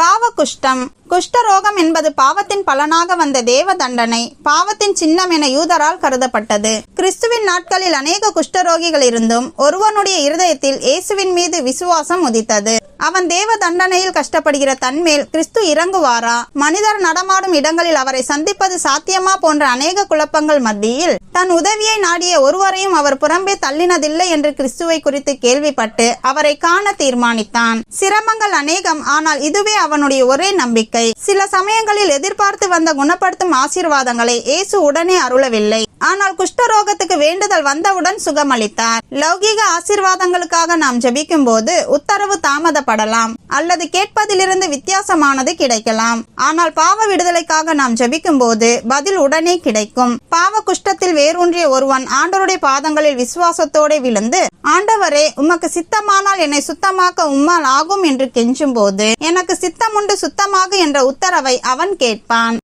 பாவ குஷ்டம். குஷ்டரோகம் என்பது பாவத்தின் பலனாக வந்த தேவ தண்டனை. பாவத்தின் சின்னம் என யூதரால் கருதப்பட்டது. கிறிஸ்துவின் நாட்களில் அநேக குஷ்டரோகிகள் இருந்தும் ஒருவனுடைய இருதயத்தில் இயேசுவின் மீது விசுவாசம் உதித்தது. அவன் தேவ தண்டனையில் கஷ்டப்படுகிற தன்மேல் கிறிஸ்து இறங்குவாரா, மனிதர் நடமாடும் இடங்களில் அவரை சந்திப்பது சாத்தியமா போன்ற அநேக குழப்பங்கள் மத்தியில் தன் உதவியை நாடிய ஒருவரையும் அவர் புறம்பே தள்ளினதில்லை என்று கிறிஸ்துவை குறித்து கேள்விப்பட்டு அவரை காண தீர்மானித்தான். சிரமங்கள் அநேகம், ஆனால் இதுவே அவனுடைய ஒரே நம்பிக்கை. சில சமயங்களில் எதிர்பார்த்து வந்த குணப்படுத்தும் ஆசீர்வாதங்களை இயேசு உடனே அருளவில்லை. ஆனால் குஷ்டரோகத்துக்கு வேண்டுதல் வந்தவுடன் சுகமளித்தார். லௌகீக ஆசீர்வாதங்களுக்காக நாம் ஜெபிக்கும் போது உத்தரவு தாமதப்படலாம் அல்லது கேட்பதிலிருந்து வித்தியாசமானது கிடைக்கலாம். ஆனால் பாவ விடுதலைக்காக நாம் ஜெபிக்கும் போது பதில் உடனே கிடைக்கும். பாவ குஷ்டத்தில் வேரூன்றிய ஒருவன் ஆண்டவருடைய பாதங்களில் விசுவாசத்தோடு விழுந்து, ஆண்டவரே, உமக்கு சித்தமானால் என்னை சுத்தமாக்க உம்மால் ஆகும் என்று கெஞ்சும் போது, எனக்கு சித்தமுண்டு சுத்தமாக என்ற உத்தரவை அவன் கேட்பான்.